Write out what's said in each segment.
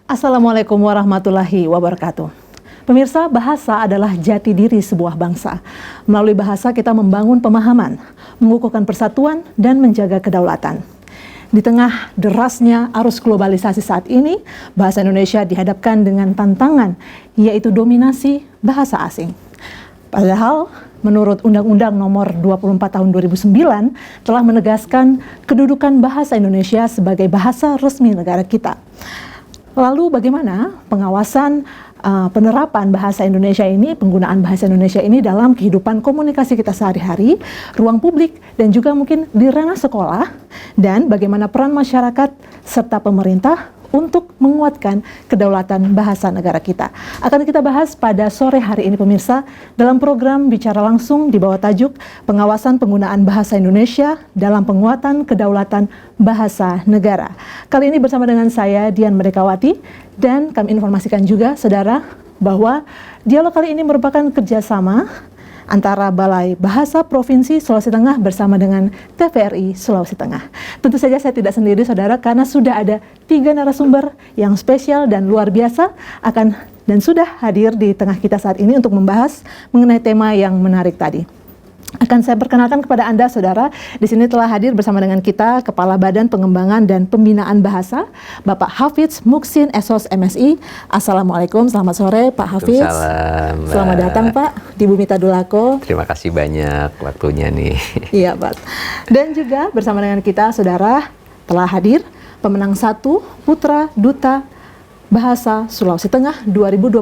Assalamualaikum warahmatullahi wabarakatuh. Pemirsa, bahasa adalah jati diri sebuah bangsa. Melalui bahasa kita membangun pemahaman, mengukuhkan persatuan, dan menjaga kedaulatan. Di tengah derasnya arus globalisasi saat ini, bahasa Indonesia dihadapkan dengan tantangan, yaitu dominasi bahasa asing. Padahal, menurut Undang-Undang Nomor 24 Tahun 2009 telah menegaskan kedudukan bahasa Indonesia sebagai bahasa resmi negara kita. Lalu bagaimana pengawasan penerapan bahasa Indonesia ini, penggunaan bahasa Indonesia ini dalam kehidupan komunikasi kita sehari-hari, ruang publik, dan juga mungkin di ranah sekolah, dan bagaimana peran masyarakat serta pemerintah untuk menguatkan kedaulatan bahasa negara kita. Akan kita bahas pada sore hari ini pemirsa dalam program Bicara Langsung di bawah tajuk Pengawasan Penggunaan Bahasa Indonesia dalam Penguatan Kedaulatan Bahasa Negara. Kali ini bersama dengan saya Dian Merdekawati, dan kami informasikan juga saudara bahwa dialog kali ini merupakan kerjasama antara Balai Bahasa Provinsi Sulawesi Tengah bersama dengan TVRI Sulawesi Tengah. Tentu saja saya tidak sendiri saudara, karena sudah ada 3 narasumber yang spesial dan luar biasa dan sudah hadir di tengah kita saat ini untuk membahas mengenai tema yang menarik tadi. Akan saya perkenalkan kepada Anda saudara, di sini telah hadir bersama dengan kita Kepala Badan Pengembangan dan Pembinaan Bahasa, Bapak Hafidz Muksin SOS MSI. Assalamualaikum, selamat sore Pak Hafidz. Waalaikumsalam. Selamat datang Pak di Bumi Tadulako. Terima kasih banyak waktunya nih. Iya Pak. Dan juga bersama dengan kita saudara telah hadir pemenang 1 Putra Duta Bahasa Sulawesi Tengah 2025,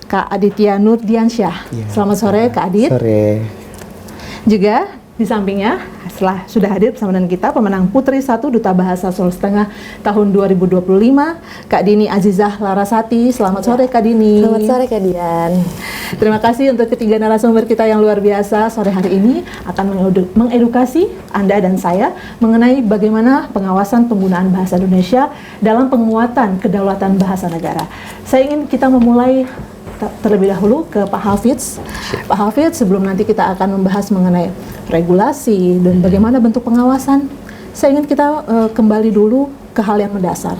Kak Aditya Nurdiansyah. Ya, selamat sore Kak Adit. Sore. Juga di sampingnya setelah sudah hadir bersama dengan kita pemenang Putri 1 Duta Bahasa Sulawesi Tengah tahun 2025, Kak Dini Azizah Larasati. Selamat sore Kak Dini. Selamat sore Kak Dian. Terima kasih untuk ketiga narasumber kita yang luar biasa sore hari ini akan mengedukasi Anda dan saya mengenai bagaimana pengawasan penggunaan bahasa Indonesia dalam penguatan kedaulatan bahasa negara. Saya ingin kita memulai terlebih dahulu ke Pak Hafidz. Pak Hafidz, sebelum nanti kita akan membahas mengenai regulasi dan bagaimana bentuk pengawasan, saya ingin kita kembali dulu ke hal yang mendasar,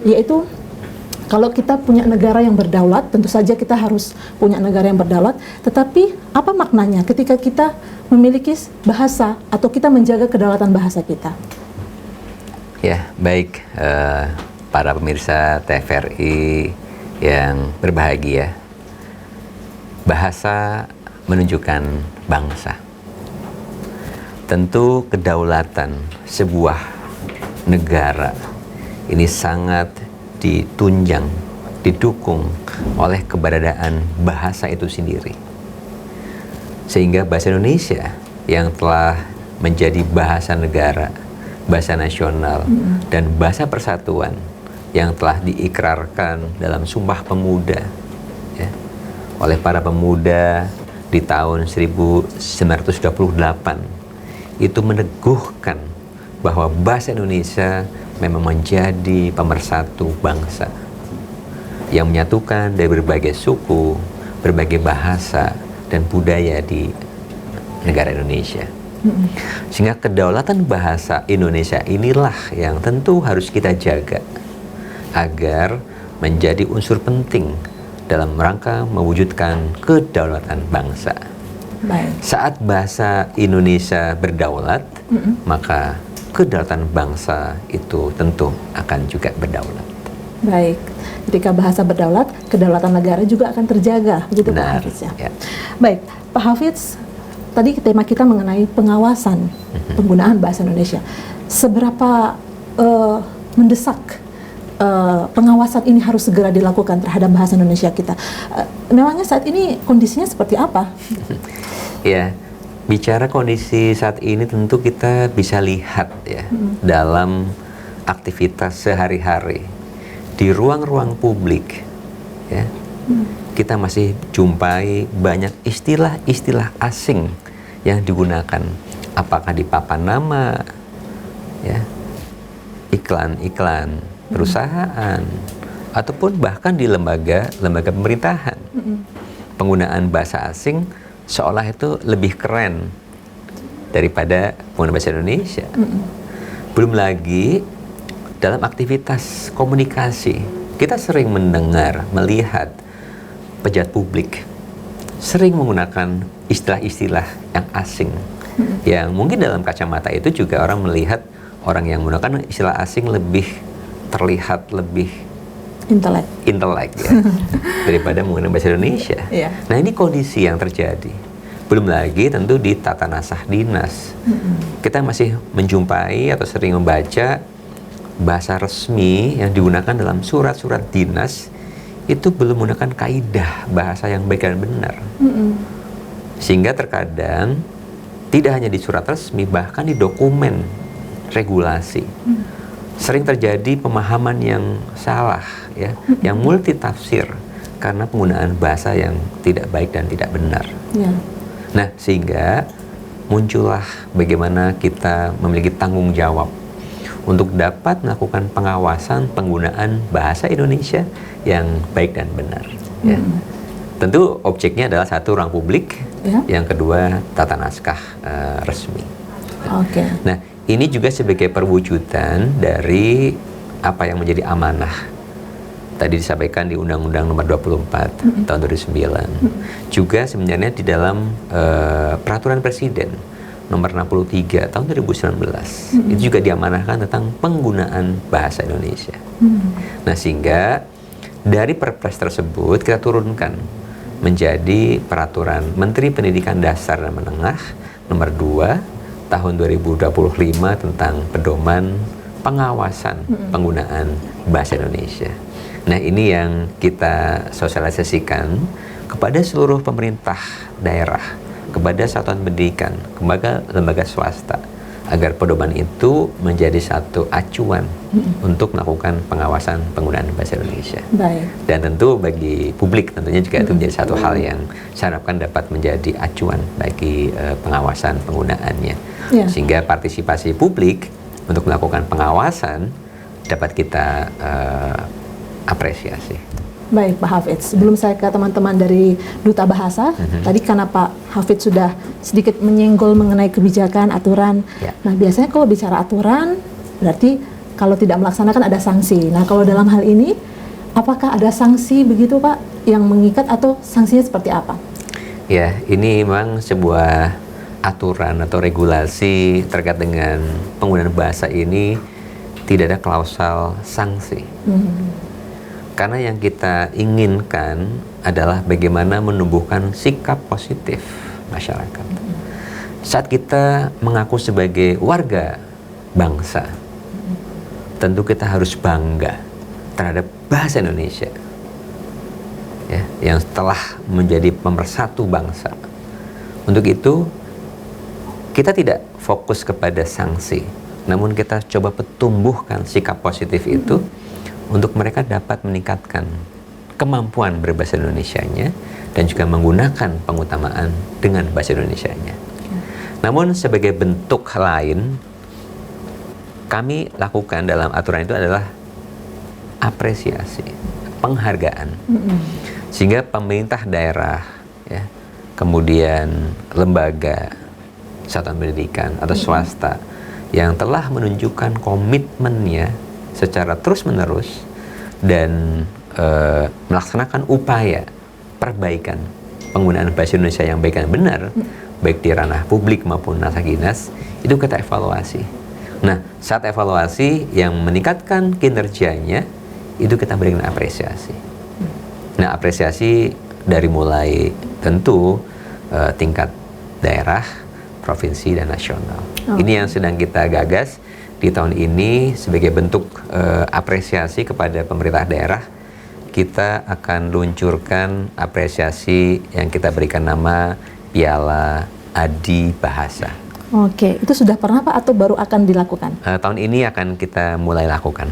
yaitu kalau kita punya negara yang berdaulat, tentu saja kita harus punya negara yang berdaulat, tetapi apa maknanya ketika kita memiliki bahasa atau kita menjaga kedaulatan bahasa kita? Ya, baik para pemirsa TVRI yang berbahagia. Bahasa menunjukkan bangsa. Tentu kedaulatan sebuah negara ini sangat ditunjang, didukung oleh keberadaan bahasa itu sendiri. Sehingga bahasa Indonesia yang telah menjadi bahasa negara, bahasa nasional, dan bahasa persatuan yang telah diikrarkan dalam Sumpah Pemuda oleh para pemuda di tahun 1928 itu meneguhkan bahwa bahasa Indonesia memang menjadi pemersatu bangsa yang menyatukan dari berbagai suku, berbagai bahasa dan budaya di negara Indonesia. Sehingga kedaulatan bahasa Indonesia inilah yang tentu harus kita jaga agar menjadi unsur penting dalam rangka mewujudkan kedaulatan bangsa. Baik. Saat bahasa Indonesia berdaulat, maka kedaulatan bangsa itu tentu akan juga berdaulat. Baik, ketika bahasa berdaulat, kedaulatan negara juga akan terjaga, begitu Pak Hafidz ya? Baik, Pak Hafidz, tadi tema kita mengenai pengawasan penggunaan bahasa Indonesia. Seberapa mendesak pengawasan ini harus segera dilakukan terhadap bahasa Indonesia kita? Memangnya saat ini kondisinya seperti apa? Ya, bicara kondisi saat ini tentu kita bisa lihat ya dalam aktivitas sehari-hari di ruang-ruang publik ya. Kita masih jumpai banyak istilah-istilah asing yang digunakan, apakah di papan nama ya, iklan-iklan perusahaan ataupun bahkan di lembaga pemerintahan. Penggunaan bahasa asing seolah itu lebih keren daripada penggunaan bahasa Indonesia. Belum lagi dalam aktivitas komunikasi kita sering mendengar, melihat pejabat publik sering menggunakan istilah-istilah yang asing, yang mungkin dalam kacamata itu juga orang melihat orang yang menggunakan istilah asing lebih terlihat lebih intelek ya, daripada menggunakan bahasa Indonesia. Nah, ini kondisi yang terjadi. Belum lagi tentu di tata nasah dinas. Kita masih menjumpai atau sering membaca bahasa resmi yang digunakan dalam surat-surat dinas itu belum menggunakan kaidah bahasa yang baik dan benar. Sehingga terkadang tidak hanya di surat resmi, bahkan di dokumen regulasi sering terjadi pemahaman yang salah ya, yang multitafsir karena penggunaan bahasa yang tidak baik dan tidak benar. Nah, sehingga muncullah bagaimana kita memiliki tanggung jawab untuk dapat melakukan pengawasan penggunaan bahasa Indonesia yang baik dan benar. Ya. Tentu objeknya adalah satu, ruang publik, yang kedua tata naskah resmi. Nah, ini juga sebagai perwujudan dari apa yang menjadi amanah tadi disampaikan di Undang-Undang Nomor 24 tahun 2009. Juga sebenarnya di dalam Peraturan Presiden Nomor 63 tahun 2019 itu juga diamanahkan tentang penggunaan bahasa Indonesia. Nah, sehingga dari Perpres tersebut kita turunkan menjadi Peraturan Menteri Pendidikan Dasar dan Menengah Nomor 2 tahun 2025 tentang pedoman pengawasan penggunaan bahasa Indonesia. Nah, ini yang kita sosialisasikan kepada seluruh pemerintah daerah, kepada satuan pendidikan, kepada lembaga swasta, agar pedoman itu menjadi satu acuan untuk melakukan pengawasan penggunaan bahasa Indonesia. Dan tentu bagi publik tentunya juga itu menjadi satu hal yang saya harapkan dapat menjadi acuan bagi pengawasan penggunaannya. Sehingga partisipasi publik untuk melakukan pengawasan dapat kita apresiasi. Baik, Pak Hafidz. Sebelum saya ke teman-teman dari Duta Bahasa, tadi karena Pak Hafidz sudah sedikit menyenggol mengenai kebijakan, aturan. Nah, biasanya kalau bicara aturan, berarti kalau tidak melaksanakan ada sanksi. Nah, kalau dalam hal ini, apakah ada sanksi begitu, Pak, yang mengikat atau sanksinya seperti apa? Ya, ini memang sebuah aturan atau regulasi terkait dengan penggunaan bahasa ini tidak ada klausal sanksi. Karena yang kita inginkan adalah bagaimana menumbuhkan sikap positif masyarakat. Saat kita mengaku sebagai warga bangsa, tentu kita harus bangga terhadap bahasa Indonesia, ya, yang telah menjadi pemersatu bangsa. Untuk itu, kita tidak fokus kepada sanksi, namun kita coba tumbuhkan sikap positif itu untuk mereka dapat meningkatkan kemampuan berbahasa Indonesianya dan juga menggunakan pengutamaan dengan bahasa Indonesianya. Namun sebagai bentuk lain, kami lakukan dalam aturan itu adalah apresiasi, penghargaan. Sehingga pemerintah daerah, ya, kemudian lembaga, satuan pendidikan atau swasta yang telah menunjukkan komitmennya secara terus-menerus dan melaksanakan upaya perbaikan penggunaan bahasa Indonesia yang baik dan benar, baik di ranah publik maupun ranah dinas, itu kita evaluasi. Nah, saat evaluasi yang meningkatkan kinerjanya, itu kita berikan apresiasi. Nah, apresiasi dari mulai tentu tingkat daerah, provinsi, dan nasional. Ini yang sedang kita gagas di tahun ini sebagai bentuk apresiasi kepada pemerintah daerah. Kita akan luncurkan apresiasi yang kita berikan nama Piala Adi Bahasa. Oke, itu sudah pernah Pak atau baru akan dilakukan? Tahun ini akan kita mulai lakukan.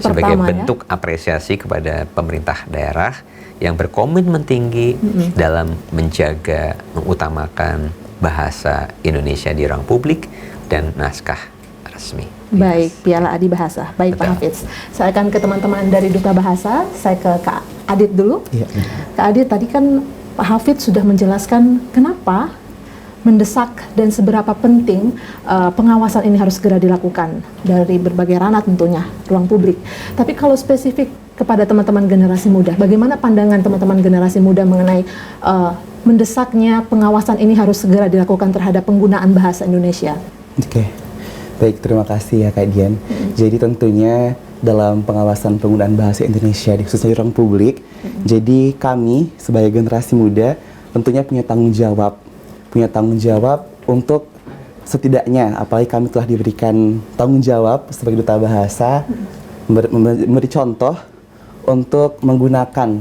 pertama, sebagai bentuk apresiasi kepada pemerintah daerah yang berkomitmen tinggi dalam menjaga, mengutamakan bahasa Indonesia di ruang publik dan naskah resmi. Baik, Piala Adi Bahasa. Baik, Pak Hafidz. Saya akan ke teman-teman dari Duta Bahasa. Saya ke Kak Adit dulu. Kak Adit, tadi kan Pak Hafidz sudah menjelaskan kenapa mendesak dan seberapa penting pengawasan ini harus segera dilakukan dari berbagai ranah tentunya, ruang publik. Tapi kalau spesifik kepada teman-teman generasi muda, bagaimana pandangan teman-teman generasi muda mengenai mendesaknya pengawasan ini harus segera dilakukan terhadap penggunaan bahasa Indonesia? Oke, baik, terima kasih ya Kak Dian. Jadi tentunya dalam pengawasan penggunaan bahasa Indonesia khususnya di ruang publik, jadi kami sebagai generasi muda tentunya punya tanggung jawab untuk setidaknya, apalagi kami telah diberikan tanggung jawab sebagai duta bahasa, memberi contoh untuk menggunakan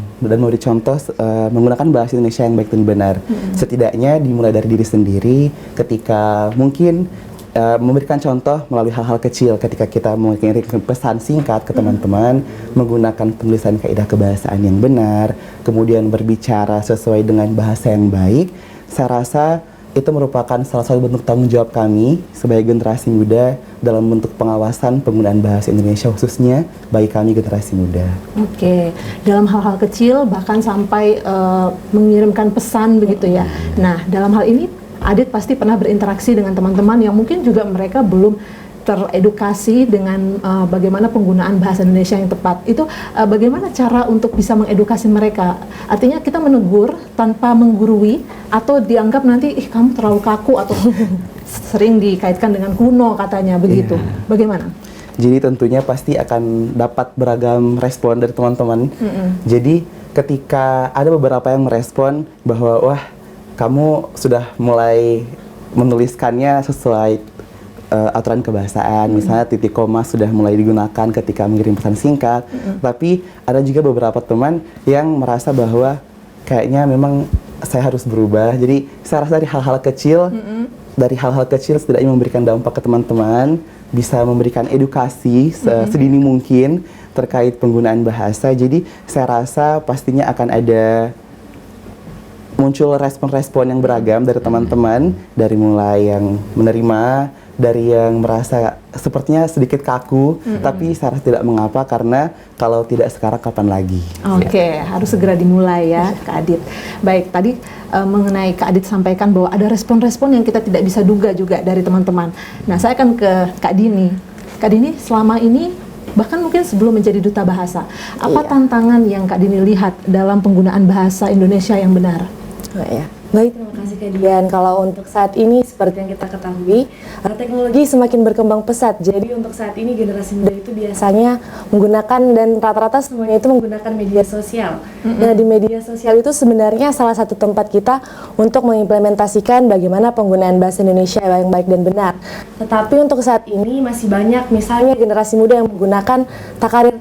menggunakan bahasa Indonesia yang baik dan benar. Setidaknya dimulai dari diri sendiri, ketika mungkin memberikan contoh melalui hal-hal kecil, ketika kita mengirim pesan singkat ke teman-teman, menggunakan penulisan kaidah kebahasaan yang benar, kemudian berbicara sesuai dengan bahasa yang baik. Saya rasa itu merupakan salah satu bentuk tanggung jawab kami sebagai generasi muda dalam bentuk pengawasan penggunaan bahasa Indonesia, khususnya bagi kami generasi muda. Oke, dalam hal-hal kecil bahkan sampai mengirimkan pesan begitu ya. Nah, dalam hal ini Adit pasti pernah berinteraksi dengan teman-teman yang mungkin juga mereka belum teredukasi dengan bagaimana penggunaan bahasa Indonesia yang tepat. Itu bagaimana cara untuk bisa mengedukasi mereka? Artinya kita menegur tanpa menggurui atau dianggap nanti kamu terlalu kaku atau sering dikaitkan dengan kuno katanya begitu. Bagaimana? Jadi tentunya pasti akan dapat beragam respon dari teman-teman. Jadi ketika ada beberapa yang merespon bahwa wah, kamu sudah mulai menuliskannya sesuai aturan kebahasaan, misalnya titik koma sudah mulai digunakan ketika mengirim pesan singkat. Tapi ada juga beberapa teman yang merasa bahwa kayaknya memang saya harus berubah. Jadi saya rasa dari hal-hal kecil setidaknya memberikan dampak ke teman-teman, bisa memberikan edukasi sedini mungkin terkait penggunaan bahasa. Jadi saya rasa pastinya akan ada muncul respon-respon yang beragam dari teman-teman, dari mulai yang menerima, dari yang merasa sepertinya sedikit kaku, tapi saya rasa tidak mengapa, karena kalau tidak sekarang kapan lagi. Oke, harus segera dimulai ya Kak Adit. Baik, tadi mengenai Kak Adit sampaikan bahwa ada respon-respon yang kita tidak bisa duga juga dari teman-teman. Nah, saya akan ke Kak Dini. Kak Dini, selama ini bahkan mungkin sebelum menjadi duta bahasa, apa tantangan yang Kak Dini lihat dalam penggunaan bahasa Indonesia yang benar? Baik, terima kasih Kak Dian. Kalau untuk saat ini seperti yang kita ketahui, teknologi semakin berkembang pesat. Jadi untuk saat ini generasi muda itu biasanya menggunakan, dan rata-rata semuanya itu menggunakan media sosial. Nah, di media sosial itu sebenarnya salah satu tempat kita untuk mengimplementasikan bagaimana penggunaan bahasa Indonesia yang baik dan benar. Tetapi untuk saat ini masih banyak misalnya generasi muda yang menggunakan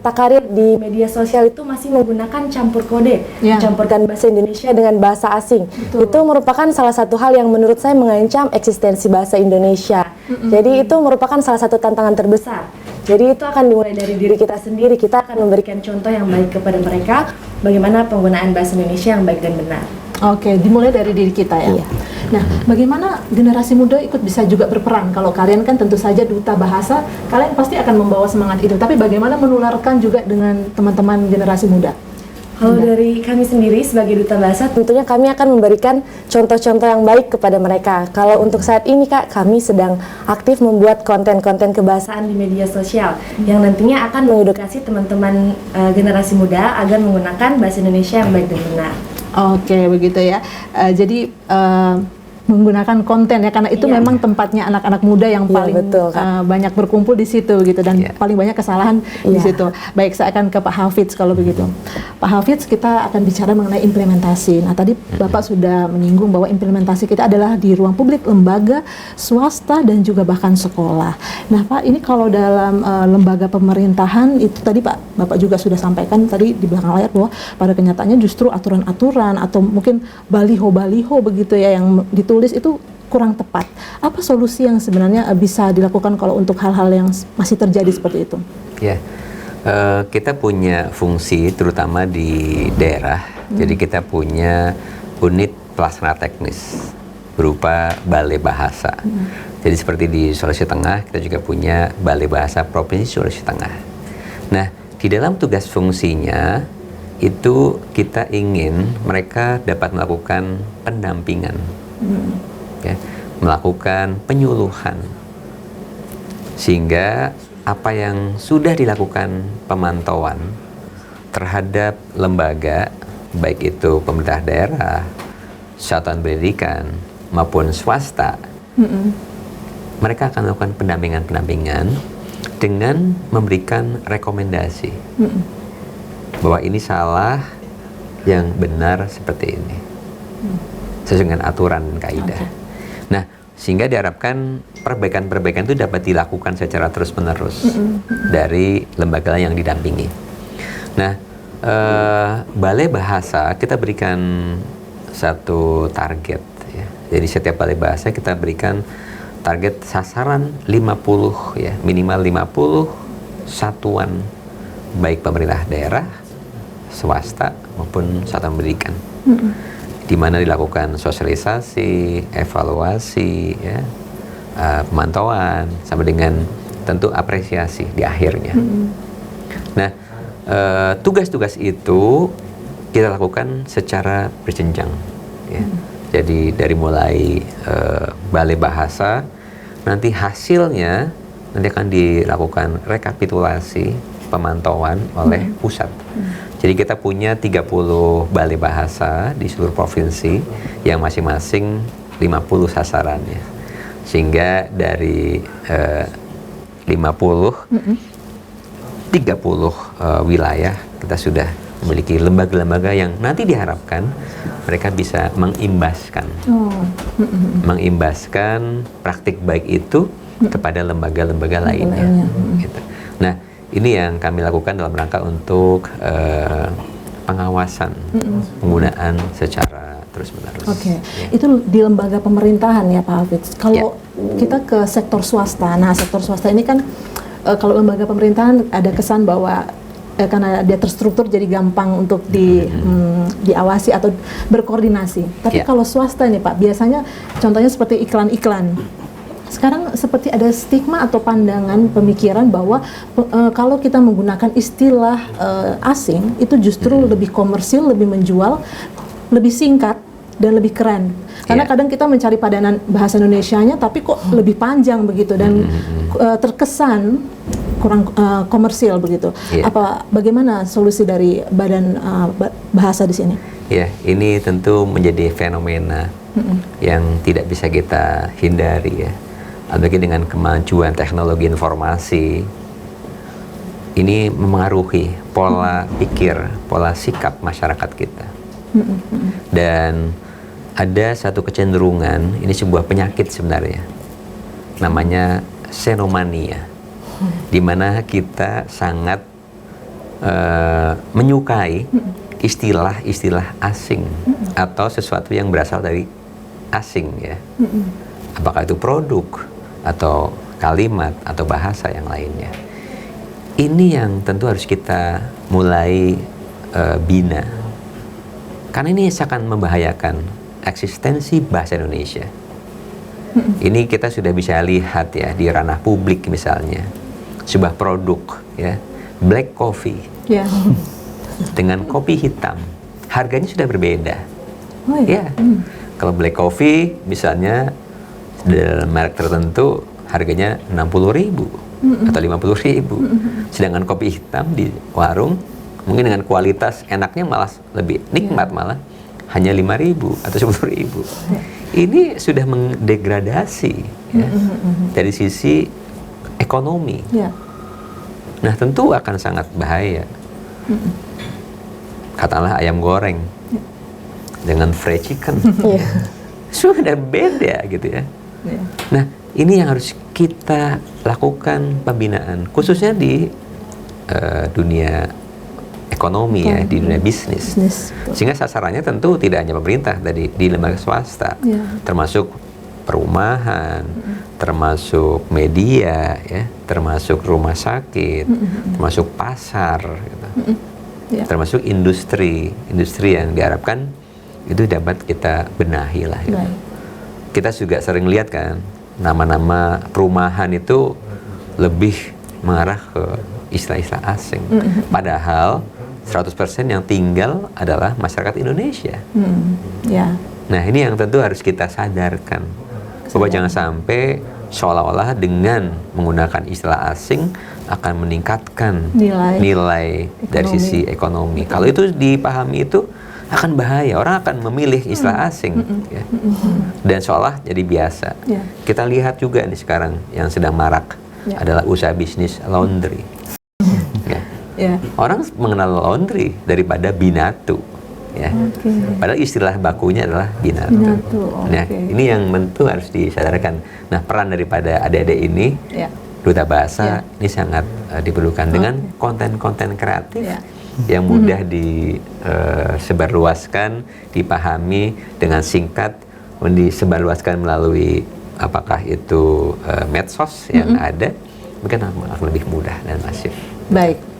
takarir di media sosial itu masih menggunakan campur kode, mencampurkan bahasa Indonesia dengan bahasa asing. Itu merupakan salah satu hal yang menurut saya mengancam eksistensi bahasa Indonesia. Jadi itu merupakan salah satu tantangan terbesar. Jadi itu akan dimulai dari diri kita sendiri. Kita akan memberikan contoh yang baik kepada mereka, bagaimana penggunaan bahasa Indonesia yang baik dan benar. Oke, dimulai dari diri kita ya. Nah, bagaimana generasi muda ikut bisa juga berperan? Kalau kalian kan tentu saja duta bahasa, kalian pasti akan membawa semangat itu. Tapi bagaimana menularkan juga dengan teman-teman generasi muda? Kalau dari kami sendiri sebagai duta bahasa, tentunya kami akan memberikan contoh-contoh yang baik kepada mereka. Kalau untuk saat ini Kak, kami sedang aktif membuat konten-konten kebahasaan di media sosial yang nantinya akan mengedukasi teman-teman generasi muda agar menggunakan bahasa Indonesia yang baik dan benar. Oke, begitu ya. Jadi menggunakan konten ya, karena itu memang tempatnya anak-anak muda yang paling banyak berkumpul di situ gitu, dan paling banyak kesalahan di situ. Baik, saya akan ke Pak Hafidz kalau begitu. Pak Hafidz, kita akan bicara mengenai implementasi. Nah, tadi Bapak sudah menyinggung bahwa implementasi kita adalah di ruang publik, lembaga, swasta, dan juga bahkan sekolah. Nah, Pak, ini kalau dalam lembaga pemerintahan itu tadi Bapak juga sudah sampaikan tadi di belakang layar bahwa pada kenyataannya justru aturan-aturan atau mungkin baliho-baliho begitu ya yang ditulis itu kurang tepat. Apa solusi yang sebenarnya bisa dilakukan kalau untuk hal-hal yang masih terjadi seperti itu? Ya, kita punya fungsi terutama di daerah. Jadi kita punya unit pelaksana teknis berupa balai bahasa. Jadi seperti di Sulawesi Tengah, kita juga punya balai bahasa Provinsi Sulawesi Tengah. Nah, di dalam tugas fungsinya itu kita ingin mereka dapat melakukan pendampingan. Ya, melakukan penyuluhan, sehingga apa yang sudah dilakukan pemantauan terhadap lembaga, baik itu pemerintah daerah, satuan pendidikan maupun swasta, mereka akan melakukan pendampingan dengan memberikan rekomendasi bahwa ini salah, yang benar seperti ini, sesuai dengan aturan dan kaidah. Nah, sehingga diharapkan perbaikan-perbaikan itu dapat dilakukan secara terus-menerus dari lembaga yang didampingi. Nah, balai bahasa kita berikan satu target, ya. Jadi setiap balai bahasa kita berikan target sasaran 50, ya, minimal 50 satuan, baik pemerintah daerah, swasta maupun satuan pendidikan, di mana dilakukan sosialisasi, evaluasi, ya, pemantauan, sampai dengan tentu apresiasi di akhirnya. Nah, tugas-tugas itu kita lakukan secara berjenjang, ya. Jadi dari mulai balai bahasa, nanti hasilnya nanti akan dilakukan rekapitulasi pemantauan oleh pusat. Jadi kita punya 30 balai bahasa di seluruh provinsi yang masing-masing 50 sasarannya. Sehingga dari 50 30 wilayah kita sudah memiliki lembaga-lembaga yang nanti diharapkan mereka bisa mengimbaskan praktik baik itu kepada lembaga-lembaga lainnya. Gitu. Nah, ini yang kami lakukan dalam rangka untuk pengawasan penggunaan secara terus-menerus. Oke, itu di lembaga pemerintahan ya Pak Hafiz. Kalau kita ke sektor swasta, nah sektor swasta ini kan kalau lembaga pemerintahan ada kesan bahwa karena dia terstruktur jadi gampang untuk diawasi atau berkoordinasi. Tapi kalau swasta ini Pak, biasanya contohnya seperti iklan-iklan. Sekarang seperti ada stigma atau pandangan pemikiran bahwa kalau kita menggunakan istilah asing itu justru lebih komersil, lebih menjual, lebih singkat dan lebih keren. Karena kadang kita mencari padanan bahasa Indonesianya tapi kok lebih panjang begitu dan terkesan kurang komersil begitu. Bagaimana solusi dari Badan Bahasa di sini? Ya, ini tentu menjadi fenomena yang tidak bisa kita hindari, ya. Apalagi dengan kemajuan teknologi informasi, ini memengaruhi pola pikir, pola sikap masyarakat kita. Dan ada satu kecenderungan, ini sebuah penyakit sebenarnya, namanya xenomania, di mana kita sangat menyukai istilah-istilah asing atau sesuatu yang berasal dari asing, ya. Apakah itu produk atau kalimat atau bahasa yang lainnya. Ini yang tentu harus kita mulai bina, karena ini akan membahayakan eksistensi bahasa Indonesia. Ini kita sudah bisa lihat, ya, di ranah publik misalnya, sebuah produk, ya, black coffee dengan kopi hitam, harganya sudah berbeda. Kalau black coffee misalnya dalam merek tertentu harganya 60.000 atau 50.000, sedangkan kopi hitam di warung mungkin dengan kualitas enaknya malah lebih nikmat, malah hanya 5.000 atau 10.000. Ini sudah mendegradasi, ya, dari sisi ekonomi. Nah, tentu akan sangat bahaya. Katakanlah ayam goreng dengan fried chicken, sudah beda gitu, ya. Nah, ini yang harus kita lakukan pembinaan, khususnya di dunia ekonomi, ya, di dunia bisnis. Sehingga sasarannya tentu tidak hanya pemerintah, di lembaga swasta, termasuk perumahan, termasuk media, ya, termasuk rumah sakit, termasuk pasar, gitu. Termasuk industri yang diharapkan itu dapat kita benahi lah, gitu. Kita juga sering lihat kan, nama-nama perumahan itu lebih mengarah ke istilah-istilah asing. Padahal 100% yang tinggal adalah masyarakat Indonesia. Nah, ini yang tentu harus kita sadarkan Bahwa jangan sampai seolah-olah dengan menggunakan istilah asing akan meningkatkan nilai dari sisi ekonomi. Kalau itu dipahami itu akan bahaya. Orang akan memilih istilah asing, ya. Dan seolah jadi biasa. Kita lihat juga nih sekarang yang sedang marak adalah usaha bisnis laundry. Orang mengenal laundry daripada binatu. Ya. Padahal istilah bakunya adalah binatu. Nah, ini yang tentu harus disadarkan. Nah, peran daripada adik-adik ini, Duta Bahasa ini sangat diperlukan dengan konten-konten kreatif yang mudah disebarluaskan, dipahami dengan singkat, disebarluaskan melalui apakah itu medsos yang ada, mungkin akan lebih mudah dan masif.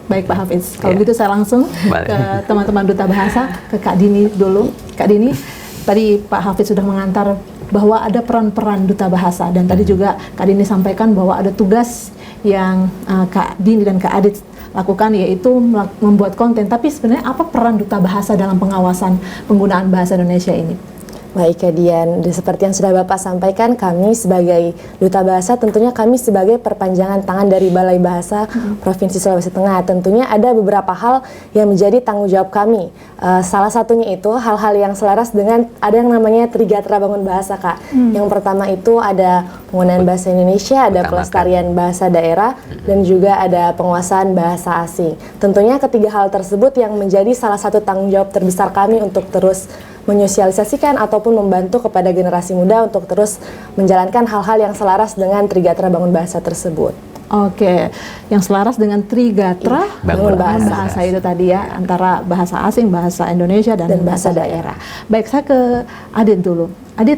Baik Pak Hafiz. Kalau gitu saya langsung ke teman-teman Duta Bahasa, ke Kak Dini dulu. Kak Dini, tadi Pak Hafiz sudah mengantar bahwa ada peran-peran Duta Bahasa, dan tadi juga Kak Dini sampaikan bahwa ada tugas yang Kak Dini dan Kak Adit lakukan, yaitu membuat konten. Tapi sebenarnya apa peran Duta Bahasa dalam pengawasan penggunaan bahasa Indonesia ini? Baik Kak Dian, seperti yang sudah Bapak sampaikan, kami sebagai Duta Bahasa tentunya kami sebagai perpanjangan tangan dari Balai Bahasa Provinsi Sulawesi Tengah. Tentunya ada beberapa hal yang menjadi tanggung jawab kami. Salah satunya itu hal-hal yang selaras dengan ada yang namanya Trigatra Bangun Bahasa, Kak. Yang pertama itu ada penggunaan bahasa Indonesia, ada pelestarian bahasa daerah, dan juga ada penguasaan bahasa asing. Tentunya ketiga hal tersebut yang menjadi salah satu tanggung jawab terbesar kami untuk terus menyosialisasikan ataupun membantu kepada generasi muda untuk terus menjalankan hal-hal yang selaras dengan Trigatra Bangun Bahasa tersebut. Oke, yang selaras dengan Trigatra Bangun Bahasa itu tadi ya, antara bahasa asing, bahasa Indonesia, dan bahasa daerah. Baik, saya ke Adit dulu. Adit,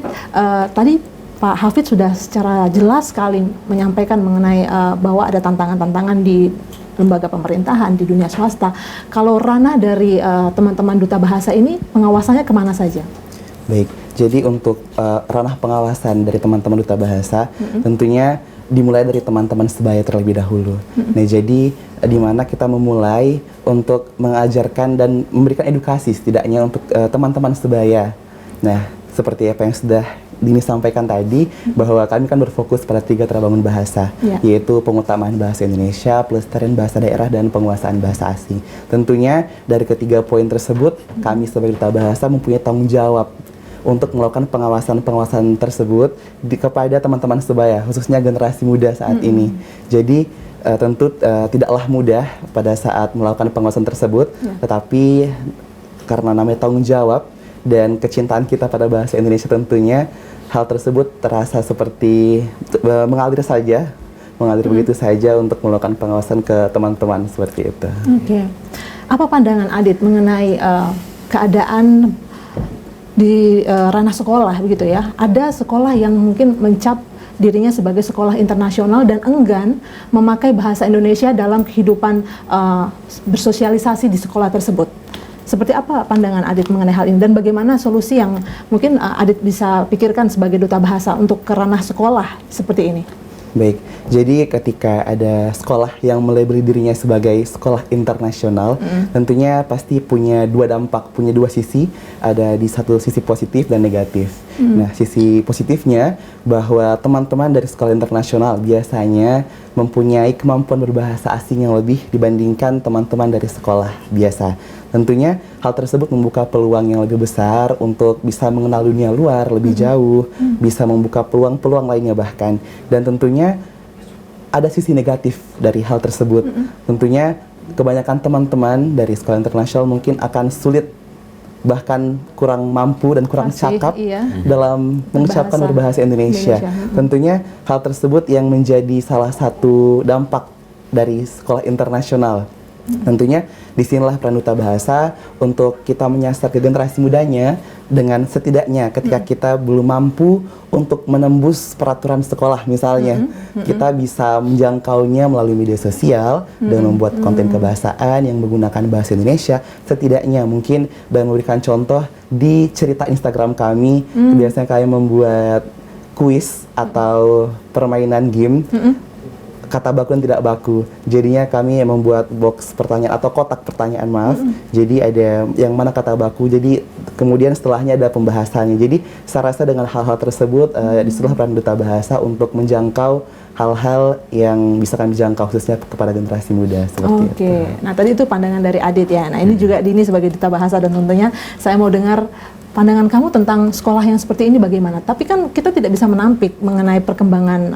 tadi Pak Hafidz sudah secara jelas sekali menyampaikan mengenai bahwa ada tantangan-tantangan di lembaga pemerintahan, di dunia swasta. Kalau ranah dari teman-teman Duta Bahasa ini, pengawasannya kemana saja? Baik, jadi untuk ranah pengawasan dari teman-teman Duta Bahasa, tentunya dimulai dari teman-teman sebaya terlebih dahulu. Nah, jadi di mana kita memulai untuk mengajarkan dan memberikan edukasi setidaknya untuk teman-teman sebaya. Nah, seperti apa yang sudah Dini sampaikan tadi, bahwa kami kan berfokus pada Trigatra Bangun Bahasa, yaitu pengutamaan bahasa Indonesia, pelestarian bahasa daerah, dan penguasaan bahasa asing. Tentunya dari ketiga poin tersebut, kami sebagai Duta Bahasa mempunyai tanggung jawab untuk melakukan pengawasan tersebut kepada teman-teman sebaya, khususnya generasi muda saat ini. Jadi tentu tidaklah mudah pada saat melakukan pengawasan tersebut, tetapi karena namanya tanggung jawab dan kecintaan kita pada bahasa Indonesia, tentunya hal tersebut terasa seperti mengalir begitu saja untuk melakukan pengawasan ke teman-teman seperti itu. Oke. Apa pandangan Adit mengenai keadaan di ranah sekolah begitu ya? Ada sekolah yang mungkin mencap dirinya sebagai sekolah internasional dan enggan memakai bahasa Indonesia dalam kehidupan bersosialisasi di sekolah tersebut. Seperti apa pandangan Adit mengenai hal ini, dan bagaimana solusi yang mungkin Adit bisa pikirkan sebagai Duta Bahasa untuk ke ranah sekolah seperti ini? Baik, jadi ketika ada sekolah yang melabeli dirinya sebagai sekolah internasional, tentunya pasti punya dua dampak, punya dua sisi, ada di satu sisi positif dan negatif. Nah, sisi positifnya bahwa teman-teman dari sekolah internasional biasanya mempunyai kemampuan berbahasa asing yang lebih dibandingkan teman-teman dari sekolah biasa. Tentunya hal tersebut membuka peluang yang lebih besar untuk bisa mengenal dunia luar lebih jauh, bisa membuka peluang-peluang lainnya bahkan. Dan tentunya ada sisi negatif dari hal tersebut. Tentunya kebanyakan teman-teman dari sekolah internasional mungkin akan sulit, bahkan kurang mampu dan kurang cakap dalam mengucapkan berbahasa Indonesia. Tentunya hal tersebut yang menjadi salah satu dampak dari sekolah internasional. Tentunya disinilah peran Duta Bahasa untuk kita menyasar ke generasi mudanya, dengan setidaknya ketika kita belum mampu untuk menembus peraturan sekolah misalnya, kita bisa menjangkaunya melalui media sosial dengan membuat konten kebahasaan yang menggunakan bahasa Indonesia. Setidaknya mungkin dan memberikan contoh di cerita Instagram kami, biasanya kami membuat kuis atau permainan game, kata baku dan tidak baku. Jadinya kami membuat box pertanyaan atau kotak pertanyaan, maaf. Jadi ada yang mana kata baku. Jadi kemudian setelahnya ada pembahasannya. Jadi saya rasa dengan hal-hal tersebut disitulah peran duta bahasa untuk menjangkau hal-hal yang bisa kami jangkau khususnya kepada generasi muda seperti itu. Oke, nah tadi itu pandangan dari Adit ya. Nah ini juga Dini sebagai duta bahasa dan tentunya saya mau dengar pandangan kamu tentang sekolah yang seperti ini bagaimana. Tapi kan kita tidak bisa menampik mengenai perkembangan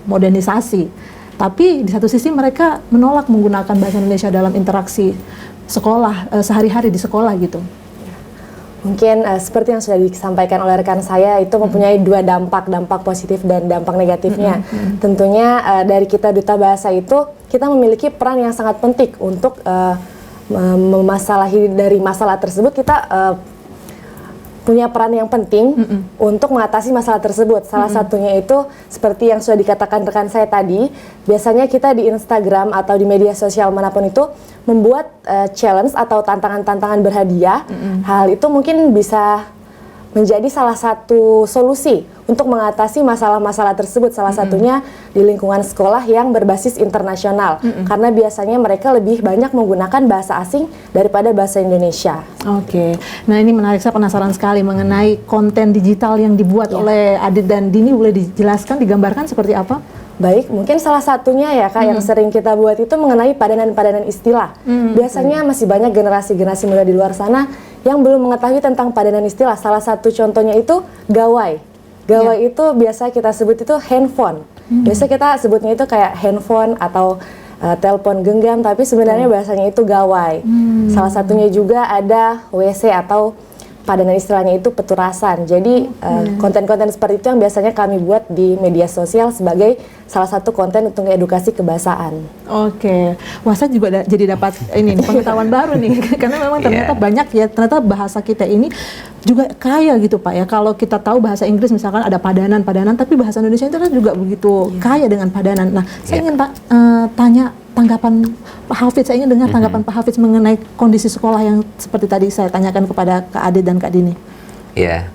modernisasi. Tapi di satu sisi mereka menolak menggunakan bahasa Indonesia dalam interaksi sekolah sehari-hari di sekolah gitu. Mungkin seperti yang sudah disampaikan oleh rekan saya itu mempunyai dua dampak positif dan dampak negatifnya. Tentunya dari kita duta bahasa itu kita memiliki peran yang sangat penting untuk memasalahi dari masalah tersebut. Kita punya peran yang penting untuk mengatasi masalah tersebut. Salah satunya itu seperti yang sudah dikatakan rekan saya tadi, biasanya kita di Instagram atau di media sosial manapun itu membuat challenge atau tantangan-tantangan berhadiah. Hal itu mungkin bisa menjadi salah satu solusi untuk mengatasi masalah-masalah tersebut. Salah satunya di lingkungan sekolah yang berbasis internasional. Karena biasanya mereka lebih banyak menggunakan bahasa asing daripada bahasa Indonesia. Oke, nah ini menarik, saya penasaran sekali mengenai konten digital yang dibuat oleh Adit dan Dini. Boleh dijelaskan, digambarkan seperti apa? Baik, mungkin salah satunya ya Kak yang sering kita buat itu mengenai padanan-padanan istilah. Biasanya masih banyak generasi-generasi muda di luar sana yang belum mengetahui tentang padanan istilah. Salah satu contohnya itu gawai. Gawai itu biasa kita sebut itu handphone. Biasa kita sebutnya itu kayak handphone atau telepon genggam, tapi sebenarnya bahasanya itu gawai. Salah satunya juga ada WC atau padanan istilahnya itu peturasan. Jadi konten-konten seperti itu yang biasanya kami buat di media sosial sebagai salah satu konten untuk edukasi kebahasaan. Oke, wah saya juga jadi dapat ini pengetahuan baru nih, karena memang ternyata banyak ya, ternyata bahasa kita ini juga kaya gitu Pak ya. Kalau kita tahu bahasa Inggris misalkan ada padanan-padanan, tapi bahasa Indonesia itu kan juga begitu kaya dengan padanan. Nah, saya ingin Pak tanya tanggapan Pak Hafidz, saya ingin dengar tanggapan Pak Hafidz mengenai kondisi sekolah yang seperti tadi saya tanyakan kepada Kak Adit dan Kak Dini. Ya,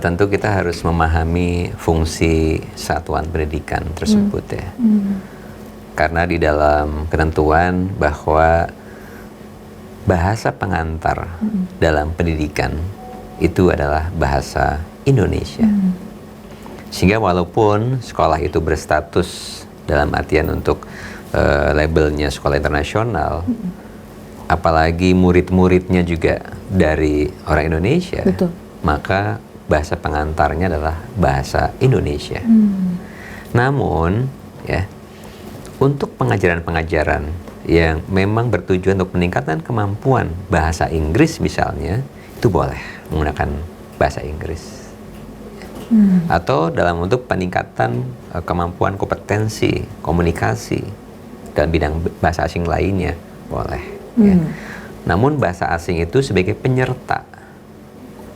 tentu kita harus memahami fungsi satuan pendidikan tersebut ya. Karena di dalam ketentuan bahwa bahasa pengantar dalam pendidikan itu adalah bahasa Indonesia. Sehingga walaupun sekolah itu berstatus dalam artian untuk labelnya sekolah internasional, apalagi murid-muridnya juga dari orang Indonesia, maka bahasa pengantarnya adalah bahasa Indonesia. Namun, ya, untuk pengajaran-pengajaran yang memang bertujuan untuk meningkatkan kemampuan bahasa Inggris misalnya, itu boleh menggunakan bahasa Inggris. Atau dalam untuk peningkatan kemampuan kompetensi, komunikasi dalam bidang bahasa asing lainnya, boleh. Ya. Namun bahasa asing itu sebagai penyerta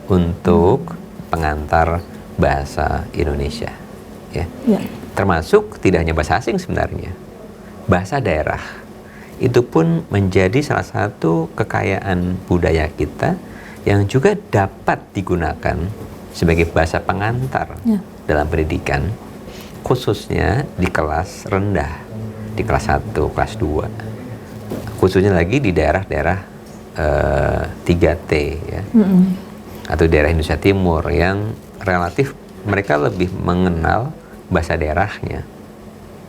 untuk pengantar bahasa Indonesia. Ya. Termasuk tidak hanya bahasa asing sebenarnya, bahasa daerah itu pun menjadi salah satu kekayaan budaya kita yang juga dapat digunakan sebagai bahasa pengantar dalam pendidikan, khususnya di kelas rendah, di kelas 1, kelas 2, khususnya lagi di daerah-daerah 3T ya, atau daerah Indonesia Timur yang relatif mereka lebih mengenal bahasa daerahnya.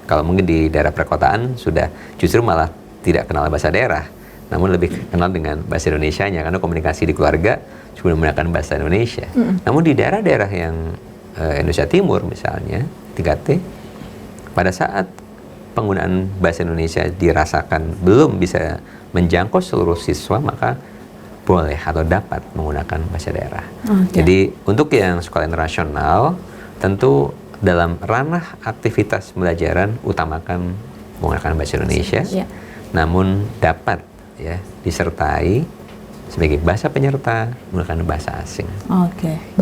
Kalau mungkin di daerah perkotaan sudah justru malah tidak kenal bahasa daerah, namun lebih kenal dengan bahasa Indonesianya karena komunikasi di keluarga juga menggunakan bahasa Indonesia. Namun di daerah-daerah yang Indonesia Timur misalnya 3T, pada saat penggunaan bahasa Indonesia dirasakan belum bisa menjangkau seluruh siswa, maka boleh atau dapat menggunakan bahasa daerah. Jadi untuk yang sekolah internasional tentu dalam ranah aktivitas pembelajaran utamakan menggunakan bahasa Indonesia, namun dapat ya disertai sebagai bahasa penyerta menggunakan bahasa asing.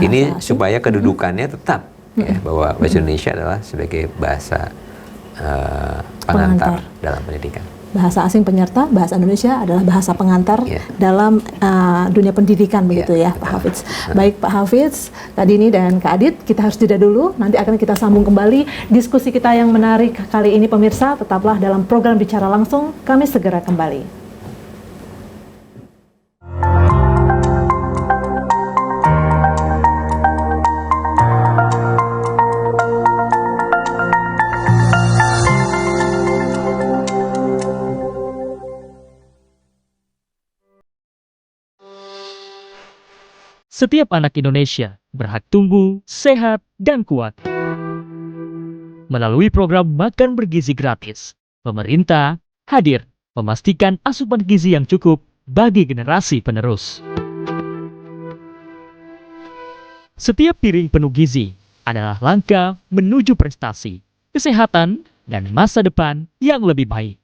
Ini asing, supaya kedudukannya tetap ya, bahwa bahasa Indonesia adalah sebagai bahasa pengantar dalam pendidikan. Bahasa asing penyerta, bahasa Indonesia adalah bahasa pengantar dalam dunia pendidikan begitu ya Pak Hafidz. Baik Pak Hafidz, Kak Dini dan Kak Adit, kita harus jeda dulu. Nanti akan kita sambung kembali diskusi kita yang menarik kali ini pemirsa. Tetaplah dalam program Bicara Langsung, kami segera kembali. Setiap anak Indonesia berhak tumbuh, sehat, dan kuat. Melalui program Makan Bergizi Gratis, pemerintah hadir memastikan asupan gizi yang cukup bagi generasi penerus. Setiap piring penuh gizi adalah langkah menuju prestasi, kesehatan, dan masa depan yang lebih baik.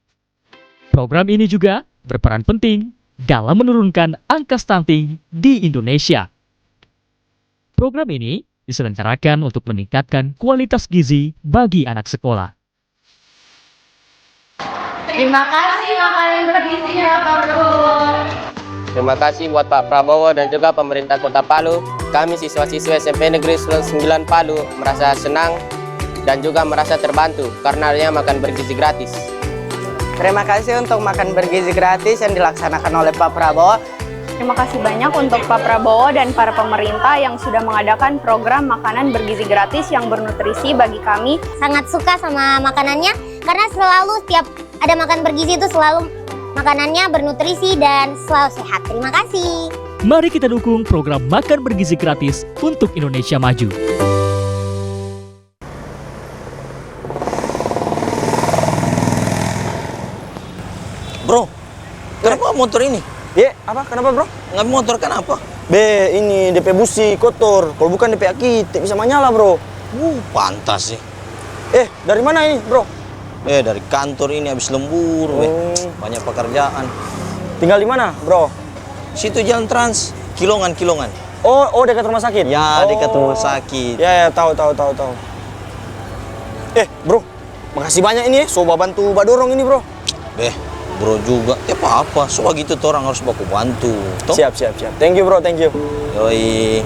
Program ini juga berperan penting dalam menurunkan angka stunting di Indonesia. Program ini diselenggarakan untuk meningkatkan kualitas gizi bagi anak sekolah. Terima kasih makanan bergizinya Pak Prabowo. Terima kasih buat Pak Prabowo dan juga pemerintah Kota Palu. Kami siswa-siswa SMP Negeri 9 Palu merasa senang dan juga merasa terbantu karena adanya makan bergizi gratis. Terima kasih untuk makan bergizi gratis yang dilaksanakan oleh Pak Prabowo. Terima kasih banyak untuk Pak Prabowo dan para pemerintah yang sudah mengadakan program makanan bergizi gratis yang bernutrisi bagi kami. Sangat suka sama makanannya karena selalu setiap ada makan bergizi itu selalu makanannya bernutrisi dan selalu sehat. Terima kasih. Mari kita dukung program Makan Bergizi Gratis untuk Indonesia Maju. Bro, kenapa motor ini? Apa? Kenapa bro? Nggak motor kenapa? Ini DP busi kotor. Kalau bukan DP aki, tidak bisa menyala bro. Pantas sih. Dari mana ini bro? Dari kantor ini habis lembur, banyak pekerjaan. Tinggal di mana bro? Situ jalan trans, Kilongan. Oh dekat rumah sakit? Ya, dekat rumah sakit. Ya, tahu. Bro, makasih banyak ini so bantu dorong ini bro. Bro juga, apa-apa. So gitu tuh orang harus baku bantu. Toh? Siap. Thank you bro, thank you. Yoi.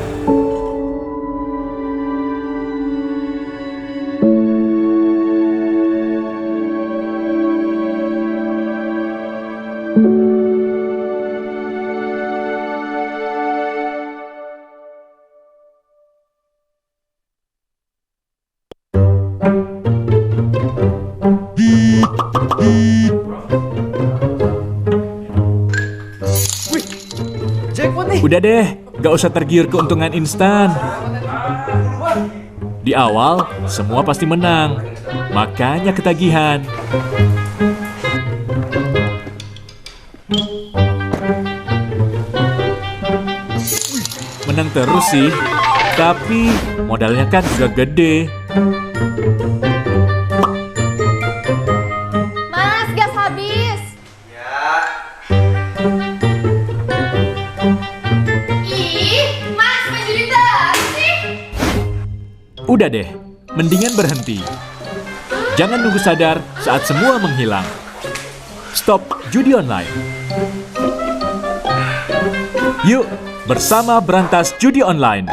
Udah deh, gak usah tergiur keuntungan instan. Di awal, semua pasti menang. Makanya ketagihan. Menang terus sih, tapi modalnya kan juga gede. Mas, gas habis. Udah deh, mendingan berhenti. Jangan nunggu sadar saat semua menghilang. Stop judi online. Yuk, bersama berantas judi online.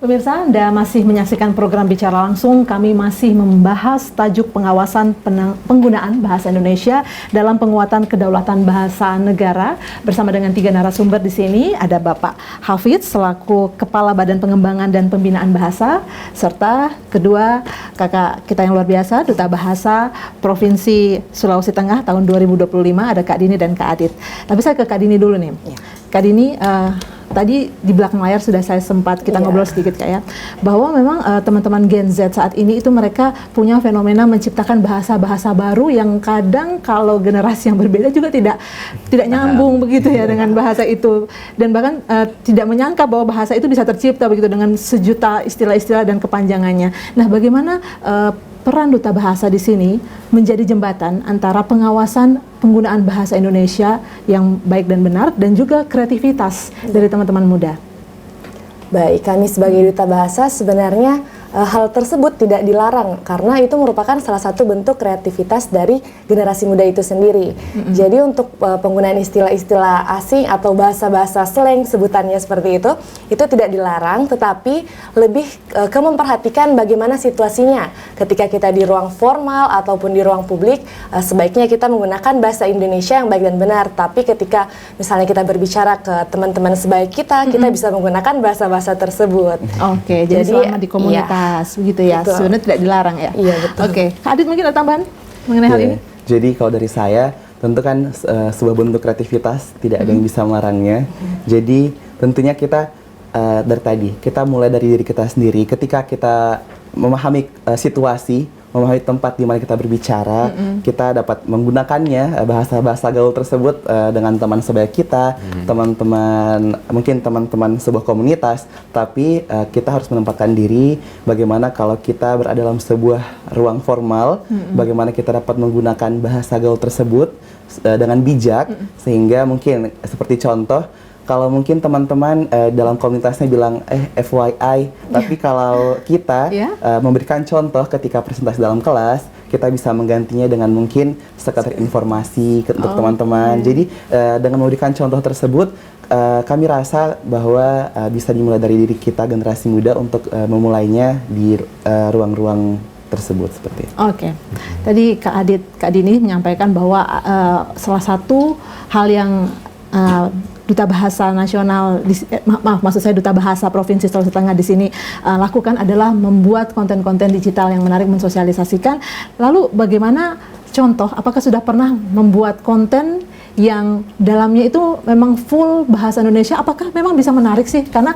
Pemirsa, Anda masih menyaksikan program Bicara Langsung. Kami masih membahas tajuk pengawasan penggunaan bahasa Indonesia dalam penguatan kedaulatan bahasa negara. Bersama dengan 3 narasumber di sini, ada Bapak Hafidz selaku Kepala Badan Pengembangan dan Pembinaan Bahasa, serta kedua kakak kita yang luar biasa, Duta Bahasa Provinsi Sulawesi Tengah tahun 2025, ada Kak Dini dan Kak Adit. Tapi saya ke Kak Dini dulu nih. Kak Dini, tadi di belakang layar sudah saya sempat kita ngobrol sedikit Kak ya, bahwa memang teman-teman Gen Z saat ini itu mereka punya fenomena menciptakan bahasa-bahasa baru yang kadang kalau generasi yang berbeda juga tidak nyambung begitu ya dengan bahasa itu, dan bahkan tidak menyangka bahwa bahasa itu bisa tercipta begitu dengan sejuta istilah-istilah dan kepanjangannya. Nah, bagaimana peran Duta Bahasa di sini menjadi jembatan antara pengawasan penggunaan bahasa Indonesia yang baik dan benar dan juga kreativitas dari teman-teman muda? Baik, kami sebagai Duta Bahasa sebenarnya hal tersebut tidak dilarang karena itu merupakan salah satu bentuk kreativitas dari generasi muda itu sendiri. Jadi untuk penggunaan istilah-istilah asing atau bahasa-bahasa slang sebutannya seperti itu tidak dilarang, tetapi lebih ke memperhatikan bagaimana situasinya. Ketika kita di ruang formal ataupun di ruang publik, sebaiknya kita menggunakan bahasa Indonesia yang baik dan benar. Tapi ketika misalnya kita berbicara ke teman-teman sebaya kita bisa menggunakan bahasa-bahasa tersebut. Oke, jadi selama di komunitas begitu ya, betul. sebenarnya tidak dilarang ya. Iya, betul. Oke, Kak Adit mungkin ada tambahan mengenai hal ini? Jadi kalau dari saya, tentu kan sebuah bentuk kreativitas tidak ada yang bisa melarangnya. Jadi tentunya kita dari tadi kita mulai dari diri kita sendiri. Ketika kita memahami situasi, memahami tempat di mana kita berbicara, kita dapat menggunakannya bahasa-bahasa gaul tersebut dengan teman sebaya kita, mungkin teman-teman sebuah komunitas. Tapi kita harus menempatkan diri bagaimana kalau kita berada dalam sebuah ruang formal, bagaimana kita dapat menggunakan bahasa gaul tersebut dengan bijak, sehingga mungkin seperti contoh, kalau mungkin teman-teman dalam komunitasnya bilang FYI, tapi kalau kita memberikan contoh ketika presentasi dalam kelas, kita bisa menggantinya dengan mungkin sekedar informasi untuk teman-teman. Jadi dengan memberikan contoh tersebut, kami rasa bahwa bisa dimulai dari diri kita generasi muda untuk memulainya di ruang-ruang tersebut seperti itu. Oke, tadi Kak Dini menyampaikan bahwa salah satu hal yang Duta Bahasa Nasional, maksud saya Duta Bahasa Provinsi Sulawesi Tengah di sini lakukan adalah membuat konten-konten digital yang menarik, mensosialisasikan. Lalu bagaimana contoh, apakah sudah pernah membuat konten yang dalamnya itu memang full bahasa Indonesia, apakah memang bisa menarik sih? Karena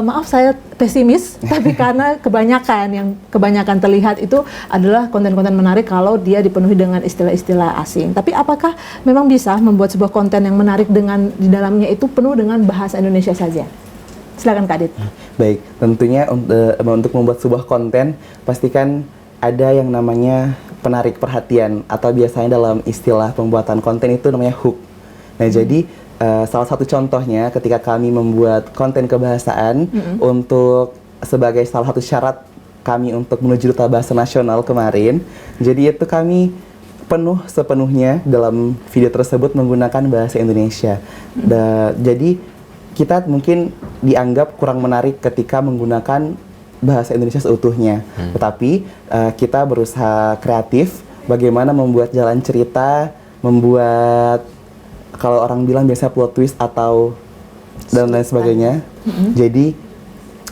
maaf saya pesimis, tapi karena kebanyakan terlihat itu adalah konten-konten menarik kalau dia dipenuhi dengan istilah-istilah asing. Tapi apakah memang bisa membuat sebuah konten yang menarik dengan di dalamnya itu penuh dengan bahasa Indonesia saja? Silakan Kak Adit. Baik, tentunya untuk membuat sebuah konten pastikan ada yang namanya penarik perhatian, atau biasanya dalam istilah pembuatan konten itu namanya hook. Nah, jadi salah satu contohnya ketika kami membuat konten kebahasaan untuk sebagai salah satu syarat kami untuk menuju Duta Bahasa Nasional kemarin, jadi itu kami sepenuhnya dalam video tersebut menggunakan bahasa Indonesia. Jadi kita mungkin dianggap kurang menarik ketika menggunakan bahasa Indonesia seutuhnya, tetapi kita berusaha kreatif bagaimana membuat jalan cerita, membuat kalau orang bilang biasa plot twist atau dan lain sebagainya. Jadi